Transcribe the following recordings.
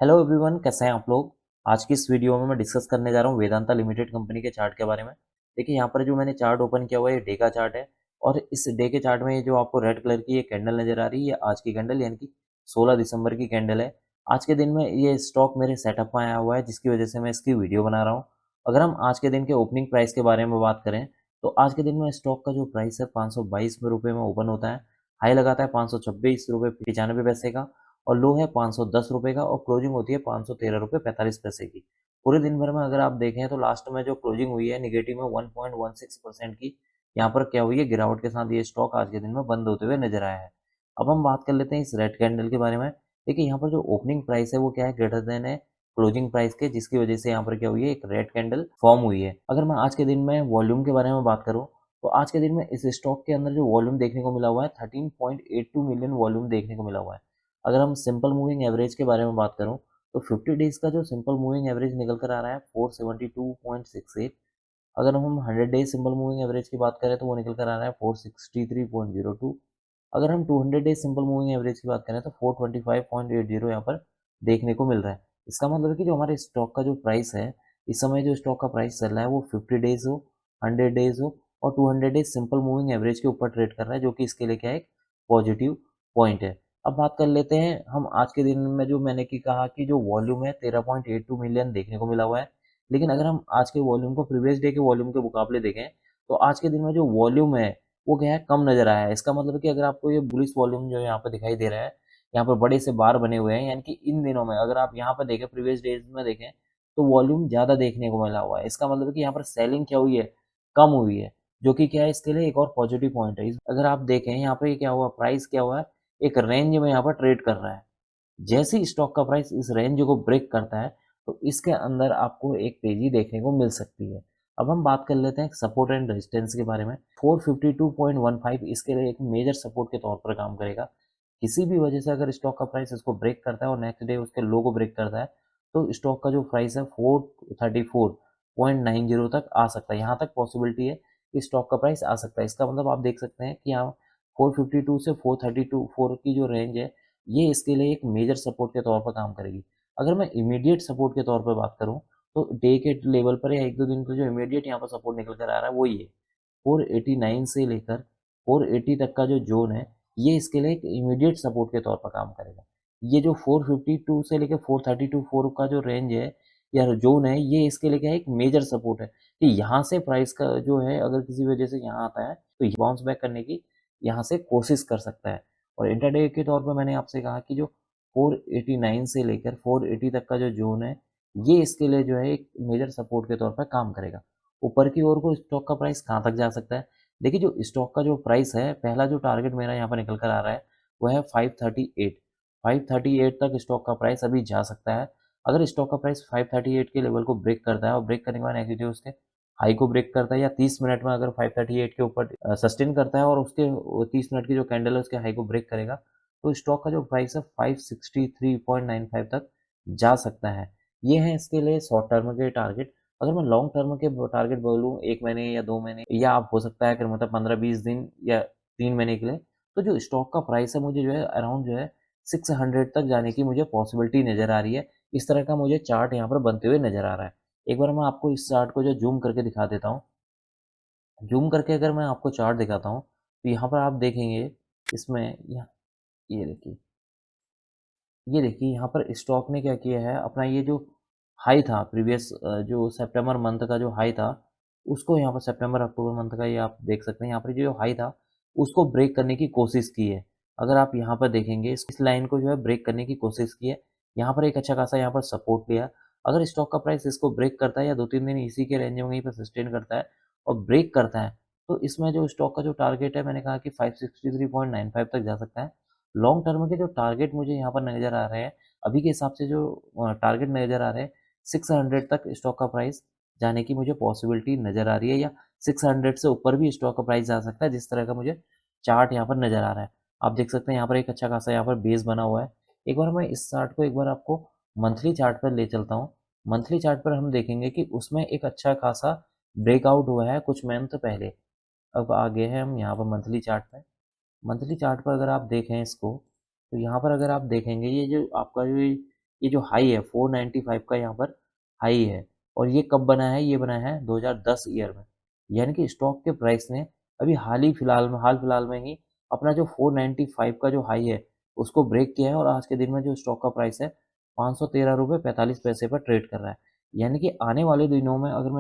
Hello everyone, कैसे हैं आप लोग। आज की इस वीडियो में मैं डिस्कस करने जा रहा हूँ वेदांता लिमिटेड कंपनी के चार्ट के बारे में। देखिए यहाँ पर जो मैंने चार्ट ओपन किया हुआ है ये डे का चार्ट है। और इस डे के चार्ट में ये जो आपको रेड कलर की ये कैंडल नजर आ रही है, ये आज की कैंडल यानी कि 16 दिसंबर की कैंडल है। आज के दिन में ये स्टॉक मेरे सेटअप में आया हुआ है, जिसकी वजह से मैं इसकी वीडियो बना रहा हूँ। अगर हम आज के दिन के ओपनिंग प्राइस के बारे में बात करें तो आज के दिन में स्टॉक का जो प्राइस है 522 रुपये में ओपन होता है। हाई लगाता है 526 रुपये 95 पैसे का, और लो है 510 रुपये का, और क्लोजिंग होती है 513 रुपये 45 पैसे की। पूरे दिन भर में अगर आप देखें तो लास्ट में जो क्लोजिंग हुई है निगेटिव में 1.16% की। यहाँ पर क्या हुई है, गिरावट के साथ ये स्टॉक आज के दिन में बंद होते हुए नजर आया है। अब हम बात कर लेते हैं इस रेड कैंडल के बारे में। देखिए यहाँ पर जो ओपनिंग प्राइस है वो क्या है, ग्रेटर देन है क्लोजिंग प्राइस के, जिसकी वजह से यहाँ पर क्या हुई है, एक रेड कैंडल फॉर्म हुई है। अगर मैं आज के दिन में वॉल्यूम के बारे में बात करूँ तो आज के दिन में इस स्टॉक के अंदर जो वॉल्यूम देखने को मिला हुआ है 13.82 मिलियन वॉल्यूम देखने को मिला हुआ है। अगर हम सिंपल मूविंग एवरेज के बारे में बात करूं तो 50 डेज का जो सिंपल मूविंग एवरेज निकल कर आ रहा है 472.68। अगर हम 100 डेज सिंपल मूविंग एवरेज की बात करें तो वो निकल कर आ रहा है 463.02। अगर हम 200 डेज सिंपल मूविंग एवरेज की बात करें तो 425.80 यहाँ पर देखने को मिल रहा है। इसका मतलब है कि जो हमारे स्टॉक का जो प्राइस है, इस समय जो स्टॉक का प्राइस चल रहा है वो 50 डेज हो, 100 डेज हो और 200 डेज सिंपल मूविंग एवरेज के ऊपर ट्रेड कर रहा है, जो कि इसके लिए क्या है, एक पॉजिटिव पॉइंट है। अब बात कर लेते हैं हम आज के दिन में, जो मैंने की कहा कि जो वॉल्यूम है 13.82 मिलियन देखने को मिला हुआ है। लेकिन अगर हम आज के वॉल्यूम को प्रीवियस डे के वॉल्यूम के मुकाबले देखें तो आज के दिन में जो वॉल्यूम है वो क्या है, कम नजर आया है। इसका मतलब है कि अगर आपको ये बुलिश वॉल्यूम जो यहाँ पर दिखाई दे रहा है, यहाँ पर बड़े से बार बने हुए हैं, यानी कि इन दिनों में अगर आप यहाँ पर देखें, प्रीवियस डेज में देखें तो वॉल्यूम ज्यादा देखने को मिला हुआ है। इसका मतलब है कि यहाँ पर सेलिंग क्या हुई है, कम हुई है, जो कि क्या है, इसके लिए एक और पॉजिटिव पॉइंट है। अगर आप देखें यहाँ पे क्या हुआ, प्राइस क्या हुआ है, एक रेंज में यहाँ पर ट्रेड कर रहा है। जैसे ही स्टॉक का प्राइस इस रेंज को ब्रेक करता है तो इसके अंदर आपको एक तेजी देखने को मिल सकती है। अब हम बात कर लेते हैं सपोर्ट एंड रेजिस्टेंस के बारे में। 452.15 इसके लिए एक मेजर सपोर्ट के तौर पर काम करेगा। किसी भी वजह से अगर स्टॉक का प्राइस इसको ब्रेक करता है और नेक्स्ट डे उसके लो को ब्रेक करता है तो स्टॉक का जो प्राइस है 434.90 तक आ सकता है। यहाँ तक पॉसिबिलिटी है कि स्टॉक का प्राइस आ सकता है। इसका मतलब आप देख सकते हैं कि यहाँ 452 से 432 की जो रेंज है, ये इसके लिए एक मेजर सपोर्ट के तौर पर काम करेगी। अगर मैं इमीडिएट सपोर्ट के तौर पर बात करूं तो डे के लेवल पर या एक दो दिन का जो इमीडिएट यहाँ पर सपोर्ट निकल कर आ रहा है वो ये 489 से लेकर 480 तक का जो जोन है, ये इसके लिए एक इमीडिएट सपोर्ट के तौर पर काम करेगा। ये जो 452 से लेकर 432 4 का जो रेंज है या जोन है, ये इसके लिए क्या है, एक मेजर सपोर्ट है कि यहाँ से प्राइस का जो है, अगर किसी वजह से यहाँ आता है तो बाउंस बैक करने की यहाँ से कोशिश कर सकता है। और इंटरडे के तौर पर मैंने आपसे कहा कि जो 489 से लेकर 480 तक का जो जोन है, ये इसके लिए जो है एक मेजर सपोर्ट के तौर पर काम करेगा। ऊपर की ओर को स्टॉक का प्राइस कहाँ तक जा सकता है। देखिए जो स्टॉक का जो प्राइस है, पहला जो टारगेट मेरा यहाँ पर निकल कर आ रहा है वो है 538। 538 तक स्टॉक का प्राइस अभी जा सकता है। अगर स्टॉक का प्राइस 538 के लेवल को ब्रेक करता है और ब्रेक करने के बाद नेक्स्ट डे उसके हाई को ब्रेक करता है, या 30 मिनट में अगर 538 के ऊपर सस्टेन करता है और उसके 30 मिनट की जो कैंडल है उसके हाई को ब्रेक करेगा, तो स्टॉक का जो प्राइस है 563.95 तक जा सकता है। ये है इसके लिए शॉर्ट टर्म के टारगेट। अगर मैं लॉन्ग टर्म के टारगेट बोलूँ, 1 महीने या 2 महीने, या आप हो सकता है कि मतलब 15-20 दिन या 3 महीने के लिए, तो जो स्टॉक का प्राइस है मुझे जो है अराउंड जो है 600 तक जाने की मुझे पॉसिबिलिटी नज़र आ रही है। इस तरह का मुझे चार्ट यहाँ पर बनते हुए नज़र आ रहा है। एक बार मैं आपको इस चार्ट को जो जूम करके दिखा देता हूँ। जूम करके अगर मैं आपको चार्ट दिखाता हूँ तो यहाँ पर आप देखेंगे, इसमें ये देखिए, ये देखिए यहाँ पर स्टॉक ने क्या किया है, अपना ये जो हाई था प्रीवियस, जो सितंबर मंथ का जो हाई था, उसको यहाँ पर सितंबर अक्टूबर मंथ का ये आप देख सकते हैं, यहाँ पर जो हाई था उसको ब्रेक करने की कोशिश की है। अगर आप यहाँ पर देखेंगे, इस लाइन को जो है ब्रेक करने की कोशिश की है। यहाँ पर एक अच्छा खासा यहाँ पर सपोर्ट लिया। अगर स्टॉक का प्राइस इसको ब्रेक करता है या 2-3 दिन इसी के रेंज में वहीं पर सस्टेन करता है और ब्रेक करता है, तो इसमें जो स्टॉक का जो टारगेट है, मैंने कहा कि 563.95 तक जा सकता है। लॉन्ग टर्म के जो टारगेट मुझे यहाँ पर नज़र आ रहे हैं, अभी के हिसाब से जो टारगेट नज़र आ रहे हैं, 600 तक स्टॉक का प्राइस जाने की मुझे पॉसिबिलिटी नज़र आ रही है, या 600 से ऊपर भी स्टॉक का प्राइस जा सकता है, जिस तरह का मुझे चार्ट यहाँ पर नज़र आ रहा है। आप देख सकते हैं यहाँ पर एक अच्छा खासा यहाँ पर बेस बना हुआ है। एक बार मैं इस चार्ट को एक बार आपको मंथली चार्ट पर ले चलता हूँ। मंथली चार्ट पर हम देखेंगे कि उसमें एक अच्छा खासा ब्रेकआउट हुआ है कुछ मंथ पहले। अब आगे है हम यहाँ पर मंथली चार्ट पे। मंथली चार्ट पर अगर आप देखें इसको, तो यहाँ पर अगर आप देखेंगे, ये जो आपका जो ये जो हाई है 495 का यहाँ पर हाई है, और ये कब बना है, ये बना है 2010 ईयर में। यानी कि स्टॉक के प्राइस ने अभी हाल फिलहाल में ही अपना जो 495 का जो हाई है उसको ब्रेक किया है, और आज के दिन में जो स्टॉक का प्राइस है 513 रुपये 45 पैसे पर ट्रेड कर रहा है। यानी कि आने वाले दिनों में अगर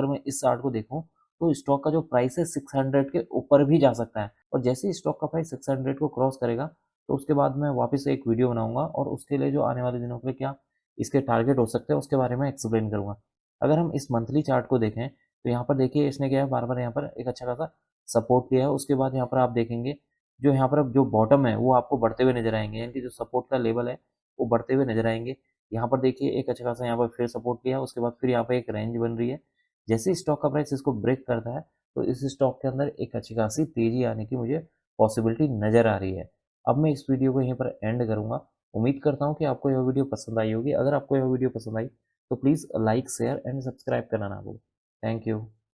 मैं इस चार्ट को देखूं तो स्टॉक का जो प्राइस है 600 के ऊपर भी जा सकता है, और जैसे ही स्टॉक का प्राइस 600 को क्रॉस करेगा तो उसके बाद मैं वापस से एक वीडियो बनाऊंगा, और उसके लिए जो आने वाले दिनों के लिए क्या इसके टारगेट हो सकते हैं उसके बारे में एक्सप्लेन करूंगा। अगर हम इस मंथली चार्ट को देखें तो यहाँ पर देखिए इसने क्या है, बार बार यहाँ पर एक अच्छा खासा सपोर्ट लिया है। उसके बाद यहाँ पर आप देखेंगे जो यहाँ पर अब जो बॉटम है वो आपको बढ़ते हुए नजर आएंगे, यानी कि जो सपोर्ट का लेवल है वो बढ़ते हुए नजर आएंगे। यहाँ पर देखिए एक अच्छा खासा यहाँ पर फिर सपोर्ट लिया, उसके बाद फिर यहाँ पर एक रेंज बन रही है। जैसे ही स्टॉक का प्राइस इसको ब्रेक करता है तो इस स्टॉक के अंदर एक अच्छी खासी तेजी आने की मुझे पॉसिबिलिटी नज़र आ रही है। अब मैं इस वीडियो को यहीं पर एंड करूँगा। उम्मीद करता हूँ कि आपको यह वीडियो पसंद आई होगी। अगर आपको यह वीडियो पसंद आई तो please like share and subscribe करना ना भूलें। Thank you.